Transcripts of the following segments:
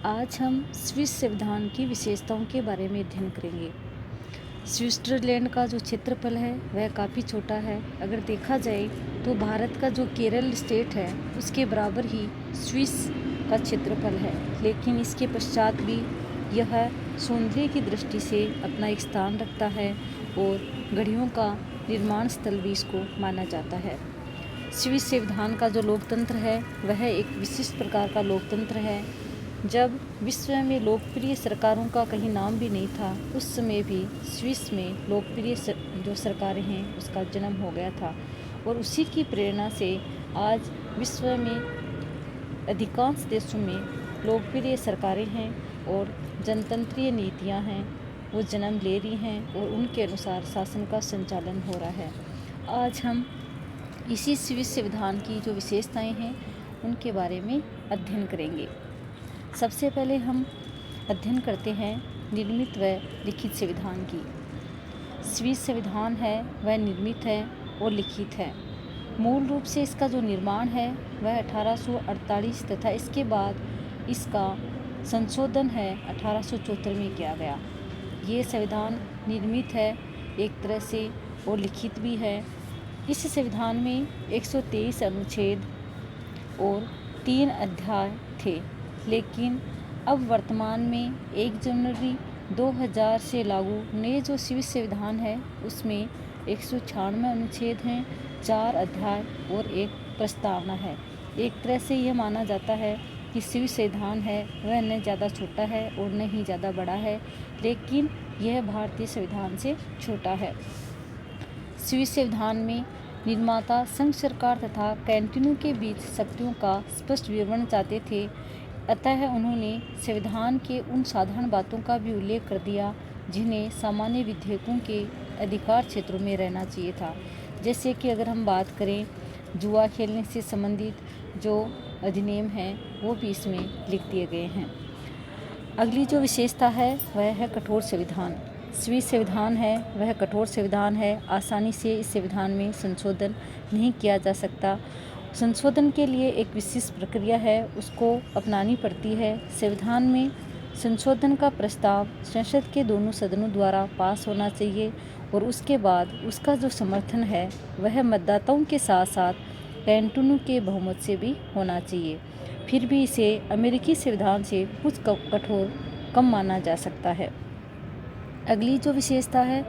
आज हम स्विस संविधान की विशेषताओं के बारे में अध्ययन करेंगे। स्विट्ज़रलैंड का जो क्षेत्रफल है वह काफ़ी छोटा है। अगर देखा जाए तो भारत का जो केरल स्टेट है उसके बराबर ही स्विस का क्षेत्रफल है, लेकिन इसके पश्चात भी यह सौंदर्य की दृष्टि से अपना एक स्थान रखता है और घड़ियों का निर्माण स्थल भी इसको माना जाता है। स्विस संविधान का जो लोकतंत्र है वह एक विशिष्ट प्रकार का लोकतंत्र है। जब विश्व में लोकप्रिय सरकारों का कहीं नाम भी नहीं था, उस समय भी स्विस में लोकप्रिय जो सरकारें हैं उसका जन्म हो गया था और उसी की प्रेरणा से आज विश्व में अधिकांश देशों में लोकप्रिय सरकारें हैं और जनतंत्रीय नीतियां हैं वो जन्म ले रही हैं और उनके अनुसार शासन का संचालन हो रहा है। आज हम इसी स्विस संविधान की जो विशेषताएं हैं उनके बारे में अध्ययन करेंगे। सबसे पहले हम अध्ययन करते हैं निर्मित व लिखित संविधान की। स्विस संविधान है वह निर्मित है और लिखित है। मूल रूप से इसका जो निर्माण है वह 1848 तथा इसके बाद इसका संशोधन है 1874 में किया गया। ये संविधान निर्मित है एक तरह से और लिखित भी है। इस संविधान में 123 अनुच्छेद और 3 अध्याय थे, लेकिन अब वर्तमान में 1 जनवरी 2000 से लागू नए जो स्विस संविधान है उसमें 196 अनुच्छेद हैं, 4 अध्याय और 1 प्रस्तावना है। एक तरह से यह माना जाता है कि स्विस संविधान है वह न ज़्यादा छोटा है और न ही ज़्यादा बड़ा है, लेकिन यह भारतीय संविधान से छोटा है। स्विस संविधान में निर्माता संघ सरकार तथा कैंटोनों के बीच शक्तियों का स्पष्ट विवरण चाहते थे, अतः उन्होंने संविधान के उन साधारण बातों का भी उल्लेख कर दिया जिन्हें सामान्य विधेयकों के अधिकार क्षेत्रों में रहना चाहिए था। जैसे कि अगर हम बात करें जुआ खेलने से संबंधित जो अधिनियम हैं वो भी इसमें लिख दिए गए हैं। अगली जो विशेषता है वह है कठोर संविधान। स्विस संविधान है वह कठोर संविधान है। आसानी से इस संविधान में संशोधन नहीं किया जा सकता। संशोधन के लिए एक विशिष्ट प्रक्रिया है, उसको अपनानी पड़ती है। संविधान में संशोधन का प्रस्ताव संसद के दोनों सदनों द्वारा पास होना चाहिए और उसके बाद उसका जो समर्थन है वह मतदाताओं के साथ साथ कैंटोनों के बहुमत से भी होना चाहिए। फिर भी इसे अमेरिकी संविधान से कुछ कठोर कम माना जा सकता है। अगली जो विशेषता है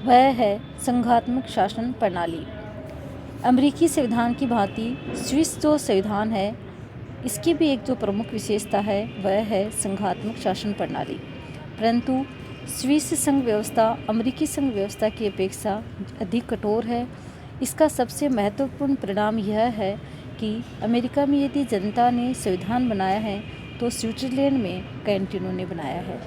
वह है संघात्मक शासन प्रणाली। अमेरिकी संविधान की भांति स्विस जो संविधान है इसकी भी एक जो प्रमुख विशेषता है वह है संघात्मक शासन प्रणाली। परंतु स्विस संघ व्यवस्था अमेरिकी संघ व्यवस्था की अपेक्षा अधिक कठोर है। इसका सबसे महत्वपूर्ण परिणाम यह है कि अमेरिका में यदि जनता ने संविधान बनाया है तो स्विट्ज़रलैंड में कैंटोनों ने बनाया है।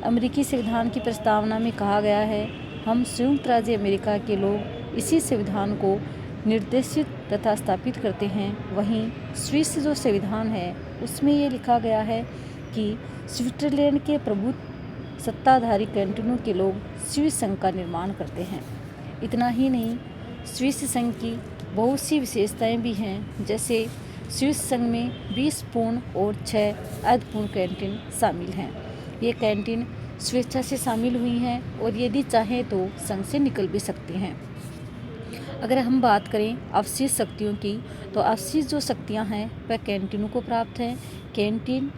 अमेरिकी संविधान की प्रस्तावना में कहा गया है, हम संयुक्त राज्य अमेरिका के लोग इसी संविधान को निर्देशित तथा स्थापित करते हैं। वहीं स्विस जो संविधान है उसमें ये लिखा गया है कि स्विट्ज़रलैंड के प्रभुत्व सत्ताधारी कैंटोनों के लोग स्विस संघ का निर्माण करते हैं। इतना ही नहीं, स्विस संघ की बहुत सी विशेषताएं भी हैं, जैसे स्विस संघ में 20 पूर्ण और 6 अर्धपूर्ण कैंटीन शामिल हैं। ये कैंटीन स्वेच्छा से शामिल हुई हैं और यदि चाहें तो संघ से निकल भी सकती हैं। अगर हम बात करें अवशिष्ट शक्तियों की तो अवशिष्ट जो शक्तियां हैं वह कैंटीनों को प्राप्त हैं। कैंटीन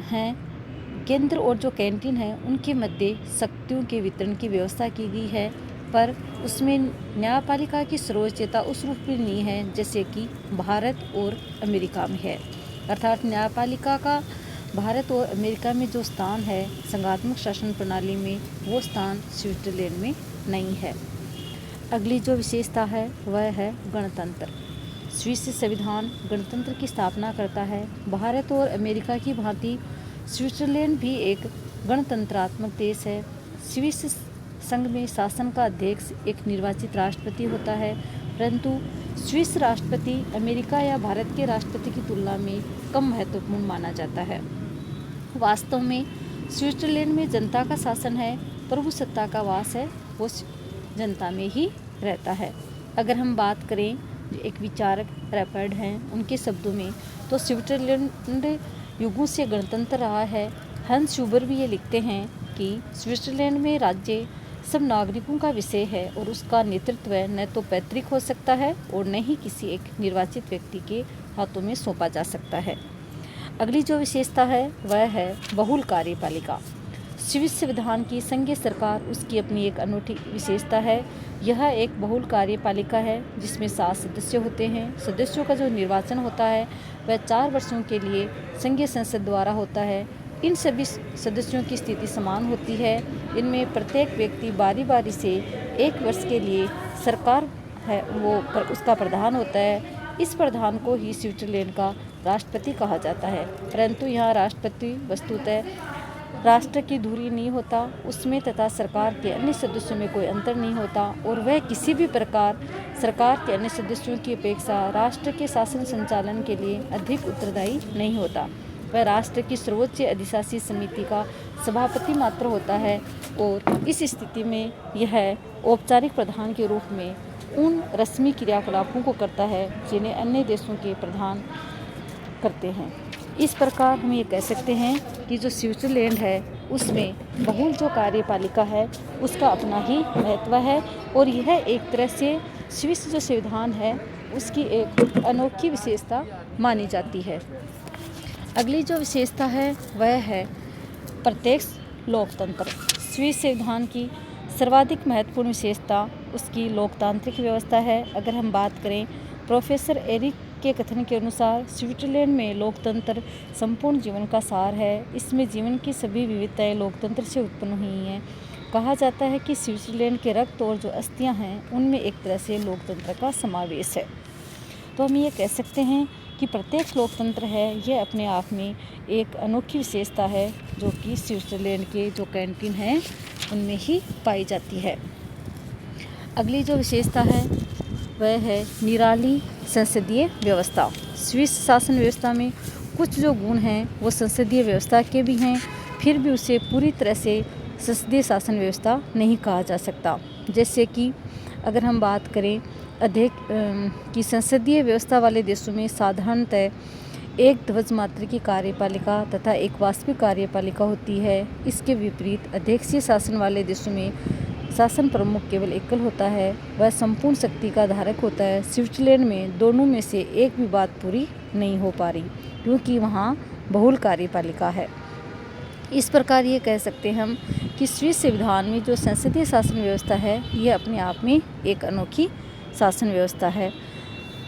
हैं केंद्र और जो कैंटीन है उनके मध्य शक्तियों के वितरण की व्यवस्था की गई है, पर उसमें न्यायपालिका की सर्वोच्चता उस रूप में नहीं है जैसे कि भारत और अमेरिका में है। अर्थात न्यायपालिका का भारत और अमेरिका में जो स्थान है संघात्मक शासन प्रणाली में, वो स्थान स्विट्ज़रलैंड में नहीं है। अगली जो विशेषता है वह है गणतंत्र। स्विस संविधान गणतंत्र की स्थापना करता है। भारत और अमेरिका की भांति स्विट्ज़रलैंड भी एक गणतंत्रात्मक देश है। स्विस संघ में शासन का अध्यक्ष एक निर्वाचित राष्ट्रपति होता है, परंतु स्विस राष्ट्रपति अमेरिका या भारत के राष्ट्रपति की तुलना में कम महत्वपूर्ण माना जाता है। वास्तव में स्विट्ज़रलैंड में जनता का शासन है, प्रभुसत्ता का वास है, वो जनता में ही रहता है। अगर हम बात करें एक विचारक रैपर्ड हैं उनके शब्दों में, तो स्विट्ज़रलैंड युगों से गणतंत्र रहा है। हंस ह्यूबर भी ये लिखते हैं कि स्विट्जरलैंड में राज्य सब नागरिकों का विषय है और उसका नेतृत्व न तो पैतृक हो सकता है और न ही किसी एक निर्वाचित व्यक्ति के हाथों में सौंपा जा सकता है। अगली जो विशेषता है वह है बहुल कार्यपालिका। स्विस संविधान की संघीय सरकार उसकी अपनी एक अनूठी विशेषता है। यह एक बहुल कार्यपालिका है जिसमें 7 सदस्य होते हैं। सदस्यों का जो निर्वाचन होता है वह 4 वर्षों के लिए संघीय संसद द्वारा होता है। इन सभी सदस्यों की स्थिति समान होती है। इनमें प्रत्येक व्यक्ति बारी बारी से 1 वर्ष के लिए सरकार है वो उसका प्रधान होता है। इस प्रधान को ही स्विट्जरलैंड का राष्ट्रपति कहा जाता है। परंतु यहाँ राष्ट्रपति वस्तुतः राष्ट्र की धुरी नहीं होता, उसमें तथा सरकार के अन्य सदस्यों में कोई अंतर नहीं होता और वह किसी भी प्रकार सरकार के अन्य सदस्यों की अपेक्षा राष्ट्र के शासन संचालन के लिए अधिक उत्तरदायी नहीं होता। वह राष्ट्र की सर्वोच्च अधिशासी समिति का सभापति मात्र होता है और इस स्थिति में यह औपचारिक प्रधान के रूप में उन रस्मी क्रियाकलापों को करता है जिन्हें अन्य देशों के प्रधान करते हैं। इस प्रकार हम ये कह सकते हैं कि जो स्विट्जरलैंड है उसमें बहुल जो कार्यपालिका है उसका अपना ही महत्व है और यह एक तरह से स्विस जो संविधान है उसकी एक अनोखी विशेषता मानी जाती है। अगली जो विशेषता है वह है प्रत्यक्ष लोकतंत्र। स्विस संविधान की सर्वाधिक महत्वपूर्ण विशेषता उसकी लोकतांत्रिक व्यवस्था है। अगर हम बात करें प्रोफेसर एरिक के कथन के अनुसार स्विट्जरलैंड में लोकतंत्र संपूर्ण जीवन का सार है। इसमें जीवन की सभी विविधताएं लोकतंत्र से उत्पन्न हुई हैं। कहा जाता है कि स्विट्जरलैंड के रक्त और जो अस्थियां हैं उनमें एक तरह से लोकतंत्र का समावेश है। तो हम ये कह सकते हैं कि प्रत्येक लोकतंत्र है यह अपने आप में एक अनोखी विशेषता है जो कि स्विट्जरलैंड के जो कैंटीन हैं उनमें ही पाई जाती है। अगली जो विशेषता है वह है निराली संसदीय व्यवस्था। स्विस शासन व्यवस्था में कुछ जो गुण हैं वो संसदीय व्यवस्था के भी हैं, फिर भी उसे पूरी तरह से संसदीय शासन व्यवस्था नहीं कहा जा सकता। जैसे कि अगर हम बात करें अधिक की संसदीय व्यवस्था वाले देशों में साधारणतः एक ध्वज मात्र की कार्यपालिका तथा एक वास्तविक कार्यपालिका होती है। इसके विपरीत अध्यक्षीय शासन वाले देशों में शासन प्रमुख केवल एकल होता है, वह संपूर्ण शक्ति का धारक होता है। स्विट्जरलैंड में दोनों में से एक भी बात पूरी नहीं हो पा रही क्योंकि वहाँ बहुल कार्यपालिका है। इस प्रकार ये कह सकते हैं हम कि स्विस संविधान में जो संसदीय शासन व्यवस्था है यह अपने आप में एक अनोखी शासन व्यवस्था है।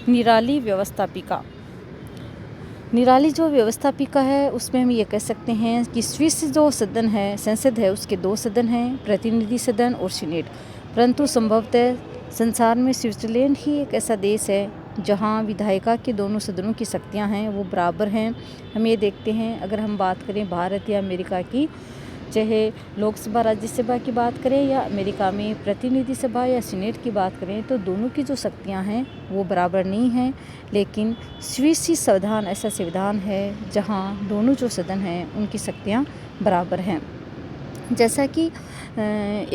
निराली व्यवस्थापिका। निराली जो व्यवस्थापिका है उसमें हम ये कह सकते हैं कि स्विस जो सदन है संसद है उसके 2 सदन हैं, प्रतिनिधि सदन और सीनेट। परंतु संभवतः संसार में स्विट्जरलैंड ही एक ऐसा देश है जहां विधायिका के दोनों सदनों की शक्तियां हैं वो बराबर हैं। हम ये देखते हैं अगर हम बात करें भारत या अमेरिका की, चाहे लोकसभा राज्यसभा की बात करें या अमेरिका में प्रतिनिधि सभा या सीनेट की बात करें तो दोनों की जो शक्तियां हैं वो बराबर नहीं हैं। लेकिन स्विसी संविधान ऐसा संविधान है जहां दोनों जो सदन हैं उनकी शक्तियां बराबर हैं। जैसा कि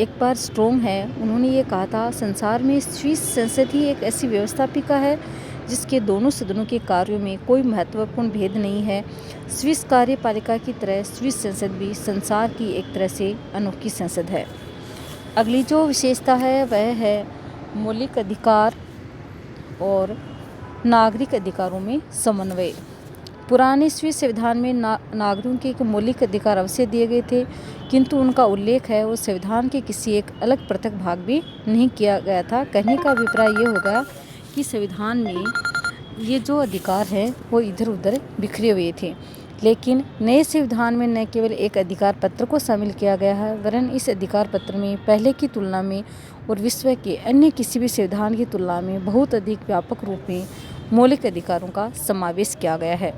एक बार स्ट्रोंग है उन्होंने ये कहा था संसार में स्विस संसद ही एक ऐसी व्यवस्थापिका है जिसके दोनों सदनों के कार्यों में कोई महत्वपूर्ण भेद नहीं है। स्विस कार्यपालिका की तरह स्विस संसद भी संसार की एक तरह से अनोखी संसद है। अगली जो विशेषता है वह है मौलिक अधिकार और नागरिक अधिकारों में समन्वय। पुराने स्विस संविधान में नागरिकों के मौलिक अधिकार अवश्य दिए गए थे किंतु उनका उल्लेख है वो संविधान के किसी एक अलग पृथक भाग भी नहीं किया गया था। कहने का अभिप्राय ये होगा कि संविधान में ये जो अधिकार हैं वो इधर उधर बिखरे हुए थे, लेकिन नए संविधान में न केवल एक अधिकार पत्र को शामिल किया गया है वरन इस अधिकार पत्र में पहले की तुलना में और विश्व के अन्य किसी भी संविधान की तुलना में बहुत अधिक व्यापक रूप में मौलिक अधिकारों का समावेश किया गया है।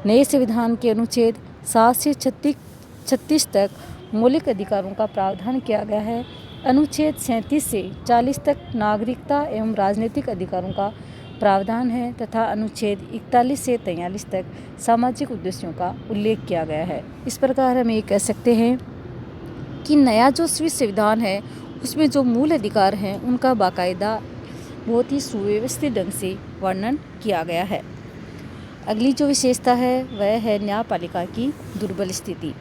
नए संविधान के अनुच्छेद 7 से 36 तक मौलिक अधिकारों का प्रावधान किया गया है। अनुच्छेद 37 से 40 तक नागरिकता एवं राजनीतिक अधिकारों का प्रावधान है तथा अनुच्छेद 41 से 43 तक सामाजिक उद्देश्यों का उल्लेख किया गया है। इस प्रकार हम ये कह सकते हैं कि नया जो स्विस संविधान है उसमें जो मूल अधिकार हैं उनका बाकायदा बहुत ही सुव्यवस्थित ढंग से वर्णन किया गया है। अगली जो विशेषता है वह है न्यायपालिका की दुर्बल स्थिति।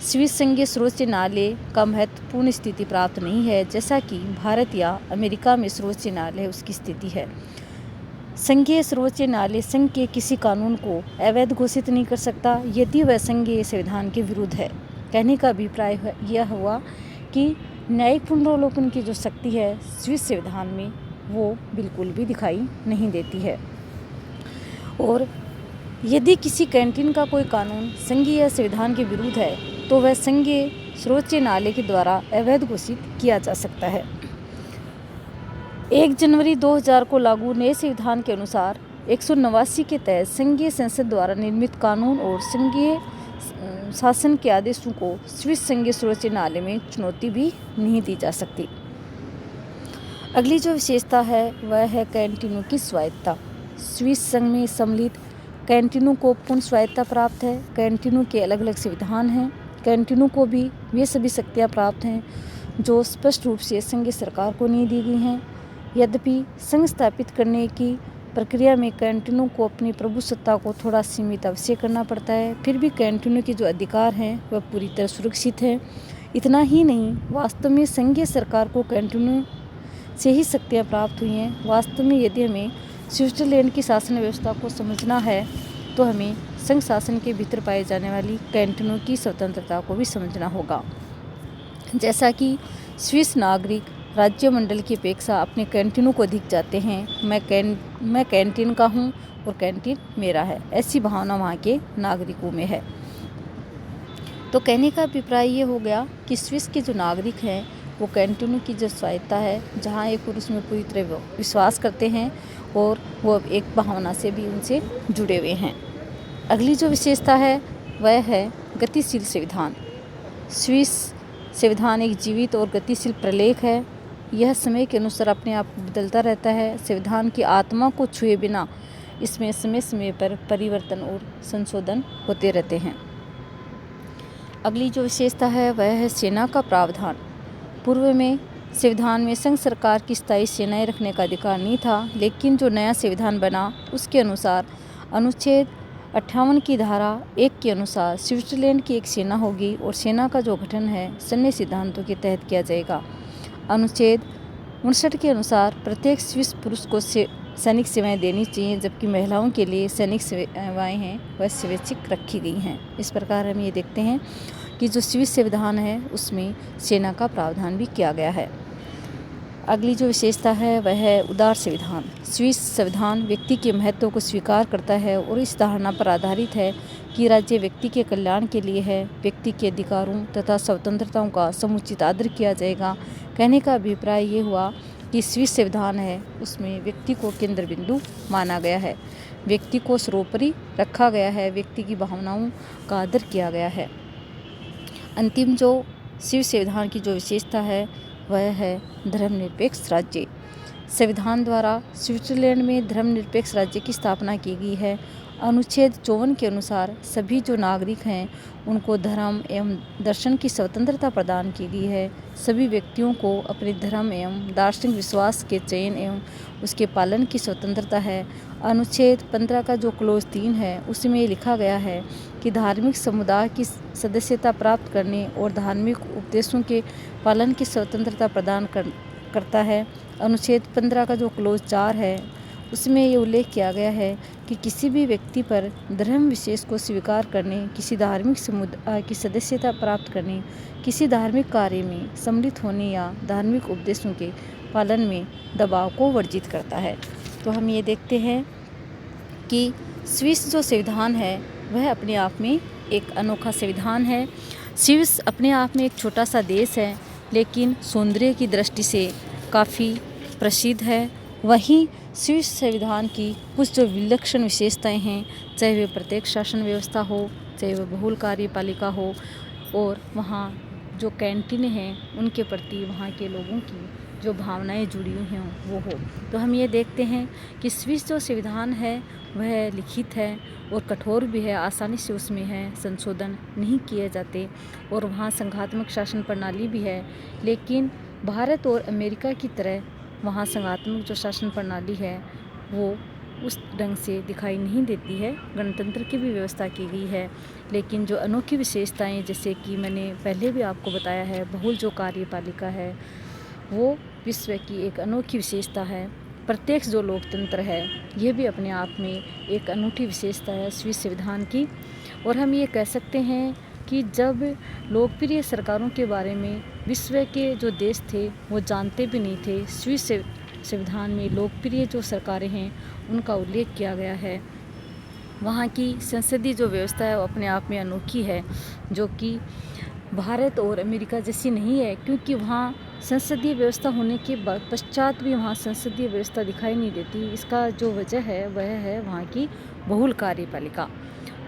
स्विस संघीय सर्वोच्च न्यायालय का महत्वपूर्ण स्थिति प्राप्त नहीं है, जैसा कि भारत या अमेरिका में सर्वोच्च न्यायालय उसकी स्थिति है। संघीय सर्वोच्च न्यायालय संघ के किसी कानून को अवैध घोषित नहीं कर सकता यदि वह संघीय संविधान के विरुद्ध है। कहने का अभिप्राय यह हुआ कि न्यायिक पुनरावलोकन की जो शक्ति है स्विस संविधान में वो बिल्कुल भी दिखाई नहीं देती है। और यदि किसी कैंटीन का कोई कानून संघीय संविधान के विरुद्ध है तो वह संघीय सर्वोच्च न्यायालय के द्वारा अवैध घोषित किया जा सकता है। 1 जनवरी 2000 को लागू नए संविधान के अनुसार 189 के तहत संघीय संसद द्वारा निर्मित कानून और संघीय शासन के आदेशों को स्विस संघीय सर्वोच्च न्यायालय में चुनौती भी नहीं दी जा सकती। अगली जो विशेषता है वह है कैंटीनों की स्वायत्तता। स्विस संघ में सम्मिलित कैंटीनों को पूर्ण स्वायत्तता प्राप्त है। कैंटीनों के अलग अलग संविधान हैं। कैंटीनों को भी वे सभी शक्तियाँ प्राप्त हैं जो स्पष्ट रूप से संघीय सरकार को नहीं दी गई हैं। यद्यपि संघ स्थापित करने की प्रक्रिया में कैंटीनों को अपनी प्रभुसत्ता को थोड़ा सीमित अवश्य करना पड़ता है, फिर भी कैंटीनों के जो अधिकार हैं वह पूरी तरह सुरक्षित हैं। इतना ही नहीं, वास्तव में संघीय सरकार को कैंटीनों से ही शक्तियाँ प्राप्त हुई हैं। वास्तव में यदि हमें स्विट्जरलैंड की शासन व्यवस्था को समझना है तो हमें संघ शासन के भीतर पाई जाने वाली कैंटीनों की स्वतंत्रता को भी समझना होगा। जैसा कि स्विस नागरिक राज्य मंडल की अपेक्षा अपने कैंटीनों को अधिक जाते हैं। मैं कैंटीन का हूँ और कैंटीन मेरा है, ऐसी भावना वहाँ के नागरिकों में है। तो कहने का अभिप्राय ये हो गया कि स्विस के जो नागरिक हैं वो कैंटीनों की जो स्वायत्तता है, जहाँ एक पुरुष में पूरी तरह विश्वास करते हैं और वो एक भावना से भी उनसे जुड़े हुए हैं। अगली जो विशेषता है वह है गतिशील संविधान। स्विस संविधान एक जीवित और गतिशील प्रलेख है। यह समय के अनुसार अपने आप को बदलता रहता है। संविधान की आत्मा को छुए बिना इसमें समय समय पर परिवर्तन और संशोधन होते रहते हैं। अगली जो विशेषता है वह है सेना का प्रावधान। पूर्व में संविधान में संघ सरकार की स्थायी सेनाएं रखने का अधिकार नहीं था, लेकिन जो नया संविधान बना उसके अनुसार अनुच्छेद 58 की धारा 1 के अनुसार स्विट्जरलैंड की एक सेना होगी और सेना का जो गठन है सैन्य सिद्धांतों के तहत किया जाएगा। अनुच्छेद 59 के अनुसार प्रत्येक स्विस पुरुष को सैनिक सेवाएं देनी चाहिए, जबकि महिलाओं के लिए सैनिक सेवाएं हैं वह स्वैच्छिक रखी गई हैं। इस प्रकार हम ये देखते हैं कि जो स्विस संविधान है उसमें सेना का प्रावधान भी किया गया है। अगली जो विशेषता है वह है उदार संविधान। स्विस संविधान व्यक्ति के महत्व को स्वीकार करता है और इस धारणा पर आधारित है कि राज्य व्यक्ति के कल्याण के लिए है। व्यक्ति के अधिकारों तथा स्वतंत्रताओं का समुचित आदर किया जाएगा। कहने का अभिप्राय ये हुआ कि स्विस संविधान है उसमें व्यक्ति को केंद्र बिंदु माना गया है, व्यक्ति को सर्वोपरि रखा गया है, व्यक्ति की भावनाओं का आदर किया गया है। अंतिम जो स्विस संविधान की जो विशेषता है वह है धर्मनिरपेक्ष राज्य। संविधान द्वारा स्विट्जरलैंड में धर्मनिरपेक्ष राज्य की स्थापना की गई है। अनुच्छेद 54 के अनुसार सभी जो नागरिक हैं उनको धर्म एवं दर्शन की स्वतंत्रता प्रदान की गई है। सभी व्यक्तियों को अपने धर्म एवं दार्शनिक विश्वास के चयन एवं उसके पालन की स्वतंत्रता है। अनुच्छेद 15 का जो क्लोज 3 है उसमें लिखा गया है कि धार्मिक समुदाय की सदस्यता प्राप्त करने और धार्मिक उपदेशों के पालन की स्वतंत्रता प्रदान करता है। अनुच्छेद 15 का जो क्लोज 4 है उसमें ये उल्लेख किया गया है कि किसी भी व्यक्ति पर धर्म विशेष को स्वीकार करने, किसी धार्मिक समुदाय की सदस्यता प्राप्त करने, किसी धार्मिक कार्य में सम्मिलित होने या धार्मिक उपदेशों के पालन में दबाव को वर्जित करता है। तो हम ये देखते हैं कि स्विस जो संविधान है वह अपने आप में एक अनोखा संविधान है। स्विस अपने आप में एक छोटा सा देश है, लेकिन सौंदर्य की दृष्टि से काफ़ी प्रसिद्ध है। वहीं स्विस संविधान की कुछ जो विलक्षण विशेषताएं हैं, चाहे वे प्रत्येक शासन व्यवस्था हो, चाहे वह बहुल कार्यपालिका हो, और वहाँ जो कैंटीन हैं उनके प्रति वहाँ के लोगों की जो भावनाएं जुड़ी हुई हैं वो हो। तो हम ये देखते हैं कि स्विस जो संविधान है वह लिखित है और कठोर भी है, आसानी से उसमें है संशोधन नहीं किए जाते, और वहाँ संघात्मक शासन प्रणाली भी है। लेकिन भारत और अमेरिका की तरह वहाँ संघात्मक जो शासन प्रणाली है वो उस ढंग से दिखाई नहीं देती है। गणतंत्र की भी व्यवस्था की गई है, लेकिन जो अनोखी विशेषताएं, जैसे कि मैंने पहले भी आपको बताया है, बहुल जो कार्यपालिका है वो विश्व की एक अनोखी विशेषता है। प्रत्यक्ष जो लोकतंत्र है ये भी अपने आप में एक अनूठी विशेषता है स्विस संविधान की। और हम ये कह सकते हैं कि जब लोकप्रिय सरकारों के बारे में विश्व के जो देश थे वो जानते भी नहीं थे, स्विस संविधान में लोकप्रिय जो सरकारें हैं उनका उल्लेख किया गया है। वहाँ की संसदीय जो व्यवस्था है वो अपने आप में अनोखी है, जो कि भारत और अमेरिका जैसी नहीं है, क्योंकि वहाँ संसदीय व्यवस्था होने के बाद पश्चात भी वहाँ संसदीय व्यवस्था दिखाई नहीं देती। इसका जो वजह है वह है वहाँ की बहुल कार्यपालिका।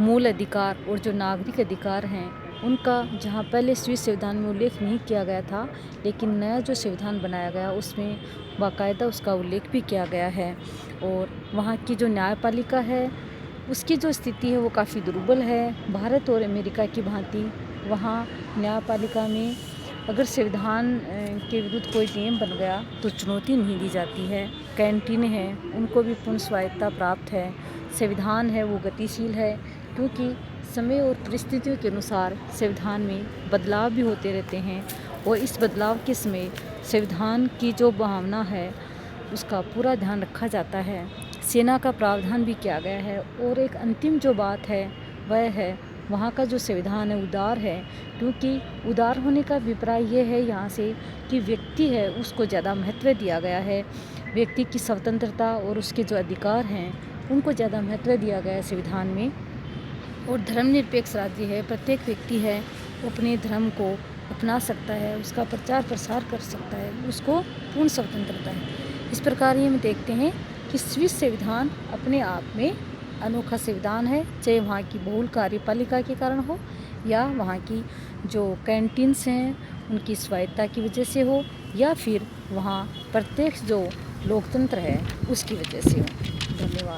मूल अधिकार और जो नागरिक अधिकार हैं उनका जहाँ पहले स्विस संविधान में उल्लेख नहीं किया गया था, लेकिन नया जो संविधान बनाया गया उसमें बाकायदा उसका उल्लेख भी किया गया है। और वहाँ की जो न्यायपालिका है उसकी जो स्थिति है वो काफ़ी दुर्बल है। भारत और अमेरिका की भांति वहाँ न्यायपालिका में अगर संविधान के विरुद्ध कोई नियम बन गया तो चुनौती नहीं दी जाती है। कैंटीन हैं उनको भी पूर्ण स्वायत्तता प्राप्त है। संविधान है वो गतिशील है, क्योंकि समय और परिस्थितियों के अनुसार संविधान में बदलाव भी होते रहते हैं और इस बदलाव के समय संविधान की जो भावना है उसका पूरा ध्यान रखा जाता है। सेना का प्रावधान भी किया गया है। और एक अंतिम जो बात है वह है वहाँ का जो संविधान है उदार है, क्योंकि उदार होने का अभिप्राय ये है यहाँ से कि व्यक्ति है उसको ज़्यादा महत्व दिया गया है। व्यक्ति की स्वतंत्रता और उसके जो अधिकार हैं उनको ज़्यादा महत्व दिया गया है संविधान में। और धर्मनिरपेक्ष राज्य है, प्रत्येक व्यक्ति है वो अपने धर्म को अपना सकता है, उसका प्रचार प्रसार कर सकता है, उसको पूर्ण स्वतंत्रता है। इस प्रकार ये हम देखते हैं कि स्विस संविधान अपने आप में अनोखा संविधान है, चाहे वहाँ की बहुल कार्यपालिका के कारण हो या वहाँ की जो कैंटीन्स हैं उनकी स्वायत्तता की वजह से हो या फिर वहाँ प्रत्यक्ष जो लोकतंत्र है उसकी वजह से हो। धन्यवाद।